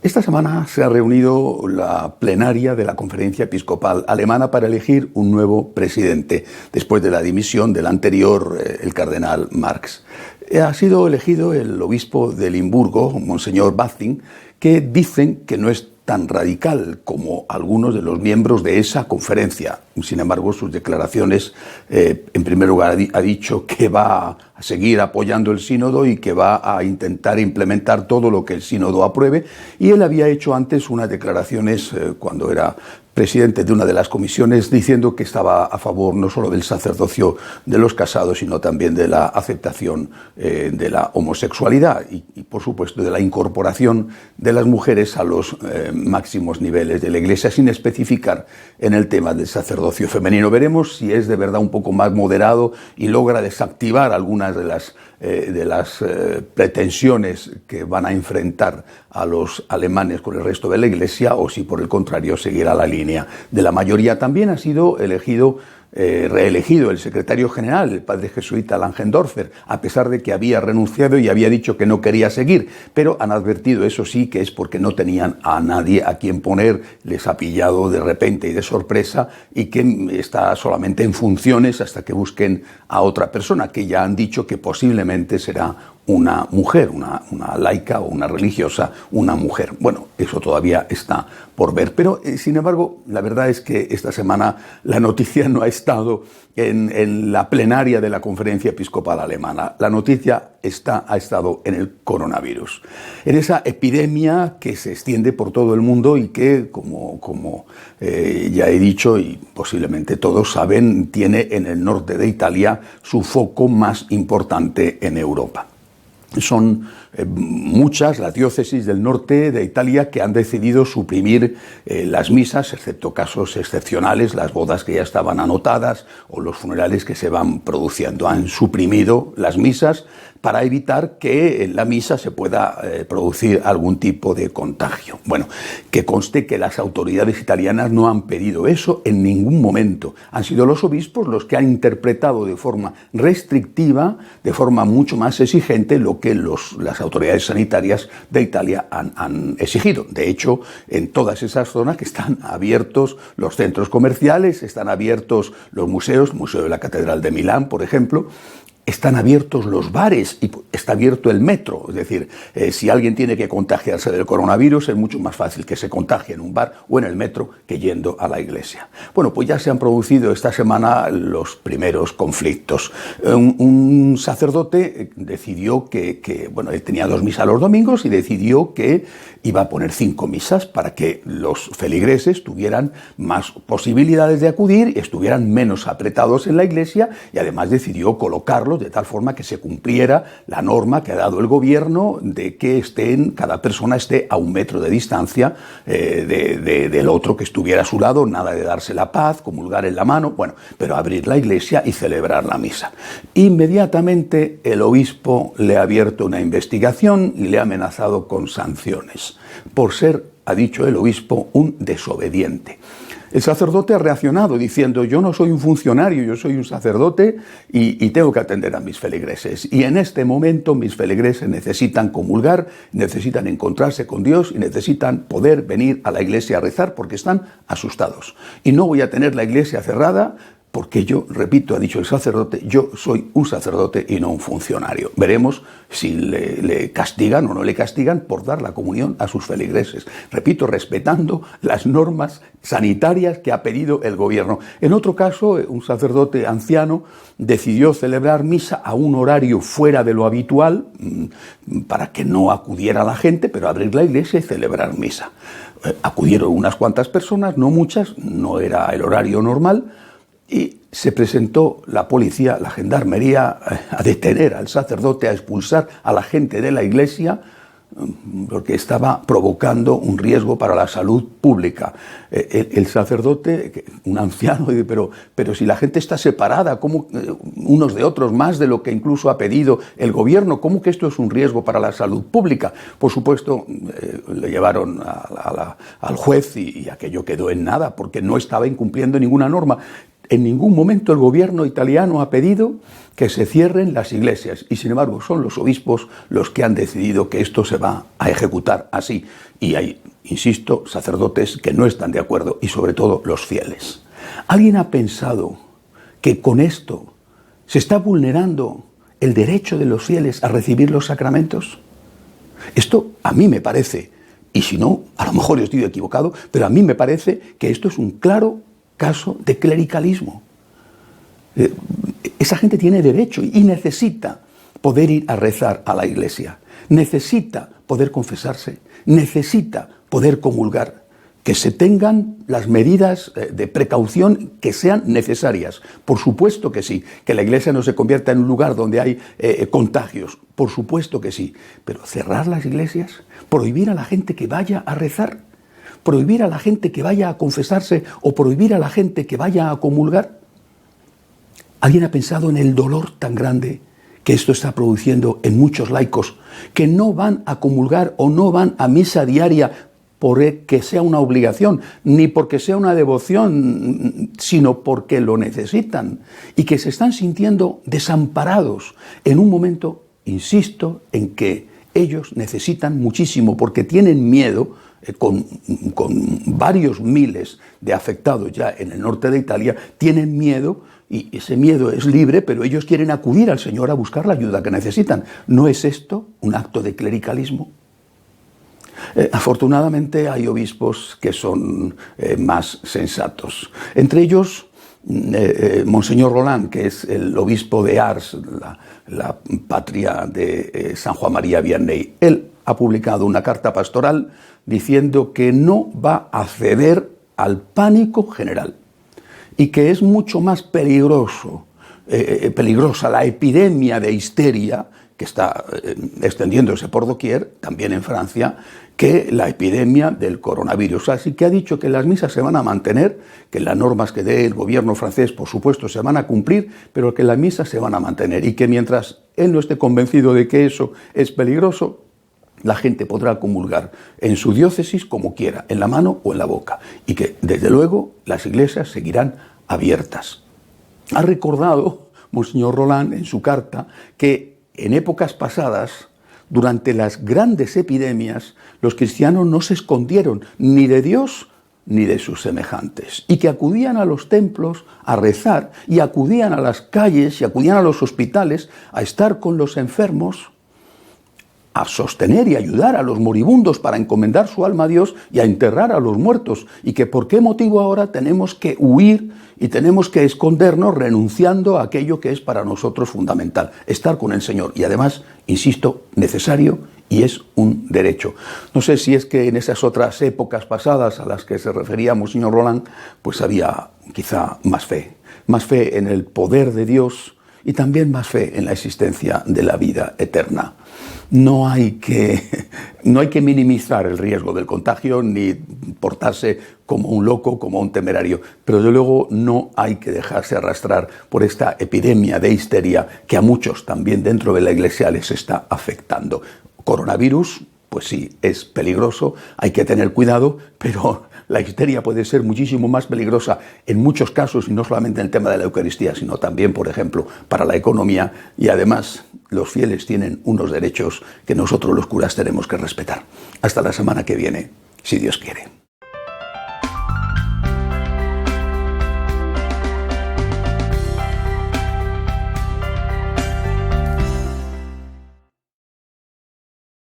Esta semana se ha reunido la plenaria de la Conferencia Episcopal Alemana para elegir un nuevo presidente, después de la dimisión del anterior, el cardenal Marx. Ha sido elegido el obispo de Limburgo, Monseñor Batzing, que dicen que no es tan radical como algunos de los miembros de esa conferencia. Sin embargo, sus declaraciones, en primer lugar, ha dicho que va a seguir apoyando el sínodo y que va a intentar implementar todo lo que el sínodo apruebe. Y él había hecho antes unas declaraciones cuando era presidente de una de las comisiones, diciendo que estaba a favor no solo del sacerdocio de los casados, sino también de la aceptación de la homosexualidad y, por supuesto, de la incorporación de las mujeres a los máximos niveles de la Iglesia, sin especificar en el tema del sacerdocio femenino. Veremos si es de verdad un poco más moderado y logra desactivar algunas de las pretensiones que van a enfrentar a los alemanes con el resto de la Iglesia, o si por el contrario seguirá la línea de la mayoría. También ha sido reelegido el secretario general, el padre jesuita Langendorfer, a pesar de que había renunciado y había dicho que no quería seguir, pero han advertido, eso sí, que es porque no tenían a nadie a quien poner, les ha pillado de repente y de sorpresa, y que está solamente en funciones hasta que busquen a otra persona, que ya han dicho que posiblemente será una mujer, una laica o una religiosa, una mujer. Bueno, eso todavía está por ver. Pero, sin embargo, la verdad es que esta semana la noticia no ha estado en la plenaria de la Conferencia Episcopal Alemana. La noticia ha estado en el coronavirus. En esa epidemia que se extiende por todo el mundo y que, como ya he dicho y posiblemente todos saben, tiene en el norte de Italia su foco más importante en Europa. Son muchas las diócesis del norte de Italia que han decidido suprimir las misas, excepto casos excepcionales, las bodas que ya estaban anotadas o los funerales que se van produciendo. Han suprimido las misas para evitar que en la misa se pueda producir algún tipo de contagio. Bueno, que conste que las autoridades italianas no han pedido eso en ningún momento. Han sido los obispos los que han interpretado de forma restrictiva, de forma mucho más exigente, lo que las autoridades sanitarias de Italia han exigido. De hecho, en todas esas zonas que están abiertos los centros comerciales, están abiertos los museos, el Museo de la Catedral de Milán, por ejemplo, están abiertos los bares y está abierto el metro. Es decir, si alguien tiene que contagiarse del coronavirus, es mucho más fácil que se contagie en un bar o en el metro que yendo a la iglesia. Bueno, pues ya se han producido esta semana los primeros conflictos. Un sacerdote decidió bueno, él tenía 2 misas los domingos y decidió que iba a poner 5 misas para que los feligreses tuvieran más posibilidades de acudir y estuvieran menos apretados en la iglesia, y además decidió colocarlos de tal forma que se cumpliera la norma que ha dado el gobierno de que cada persona esté a 1 metro de distancia del otro que estuviera a su lado, nada de darse la paz, comulgar en la mano, bueno, pero abrir la iglesia y celebrar la misa. Inmediatamente el obispo le ha abierto una investigación y le ha amenazado con sanciones por ser, ha dicho el obispo, un desobediente. El sacerdote ha reaccionado diciendo: yo no soy un funcionario, yo soy un sacerdote y tengo que atender a mis feligreses. Y en este momento mis feligreses necesitan comulgar, necesitan encontrarse con Dios y necesitan poder venir a la iglesia a rezar porque están asustados. Y no voy a tener la iglesia cerrada porque yo, repito, ha dicho el sacerdote, yo soy un sacerdote y no un funcionario. Veremos si le castigan o no le castigan por dar la comunión a sus feligreses. Repito, respetando las normas sanitarias que ha pedido el gobierno. En otro caso, un sacerdote anciano decidió celebrar misa a un horario fuera de lo habitual para que no acudiera la gente, pero abrir la iglesia y celebrar misa. Acudieron unas cuantas personas, no muchas, no era el horario normal, y se presentó la policía, la gendarmería, a detener al sacerdote, a expulsar a la gente de la iglesia, porque estaba provocando un riesgo para la salud pública. El sacerdote, un anciano, dice, pero si la gente está separada, ¿cómo unos de otros, más de lo que incluso ha pedido el gobierno? ¿Cómo que esto es un riesgo para la salud pública? Por supuesto, le llevaron al juez y aquello quedó en nada, porque no estaba incumpliendo ninguna norma. En ningún momento el gobierno italiano ha pedido que se cierren las iglesias y, sin embargo, son los obispos los que han decidido que esto se va a ejecutar así. Y hay, insisto, sacerdotes que no están de acuerdo y, sobre todo, los fieles. ¿Alguien ha pensado que con esto se está vulnerando el derecho de los fieles a recibir los sacramentos? Esto a mí me parece, y si no, a lo mejor estoy equivocado, pero a mí me parece que esto es un claro caso de clericalismo. Esa gente tiene derecho y necesita poder ir a rezar a la iglesia, necesita poder confesarse, necesita poder comulgar, que se tengan las medidas de precaución que sean necesarias. Por supuesto que sí, que la iglesia no se convierta en un lugar donde hay contagios, por supuesto que sí, pero cerrar las iglesias, prohibir a la gente que vaya a rezar, prohibir a la gente que vaya a confesarse o prohibir a la gente que vaya a comulgar. ¿Alguien ha pensado en el dolor tan grande que esto está produciendo en muchos laicos que no van a comulgar o no van a misa diaria porque sea una obligación, ni porque sea una devoción, sino porque lo necesitan y que se están sintiendo desamparados en un momento, insisto, en que ellos necesitan muchísimo porque tienen miedo, con varios miles de afectados ya en el norte de Italia, tienen miedo y ese miedo es libre, pero ellos quieren acudir al Señor a buscar la ayuda que necesitan. ¿No es esto un acto de clericalismo? Afortunadamente hay obispos que son más sensatos. Entre ellos, Monseñor Roland, que es el obispo de Ars, la patria de San Juan María Vianney. Él ha publicado una carta pastoral diciendo que no va a ceder al pánico general y que es mucho más peligrosa la epidemia de histeria que está extendiéndose por doquier, también en Francia, que la epidemia del coronavirus. Así que ha dicho que las misas se van a mantener, que las normas que dé el gobierno francés, por supuesto, se van a cumplir, pero que las misas se van a mantener y que mientras él no esté convencido de que eso es peligroso, la gente podrá comulgar en su diócesis como quiera, en la mano o en la boca, y que, desde luego, las iglesias seguirán abiertas. Ha recordado Monseñor Roland en su carta que en épocas pasadas, durante las grandes epidemias, los cristianos no se escondieron ni de Dios ni de sus semejantes, y que acudían a los templos a rezar, y acudían a las calles, y acudían a los hospitales a estar con los enfermos, a sostener y ayudar a los moribundos para encomendar su alma a Dios y a enterrar a los muertos, y que por qué motivo ahora tenemos que huir y tenemos que escondernos renunciando a aquello que es para nosotros fundamental, estar con el Señor, y además, insisto, necesario y es un derecho. No sé si es que en esas otras épocas pasadas a las que se refería Monseñor Roland, pues había quizá más fe en el poder de Dios y también más fe en la existencia de la vida eterna. No hay que minimizar el riesgo del contagio ni portarse como un loco, como un temerario, pero desde luego no hay que dejarse arrastrar por esta epidemia de histeria que a muchos también dentro de la Iglesia les está afectando. Coronavirus, pues sí, es peligroso, hay que tener cuidado, pero la histeria puede ser muchísimo más peligrosa en muchos casos, y no solamente en el tema de la Eucaristía, sino también, por ejemplo, para la economía, y además los fieles tienen unos derechos que nosotros los curas tenemos que respetar. Hasta la semana que viene, si Dios quiere.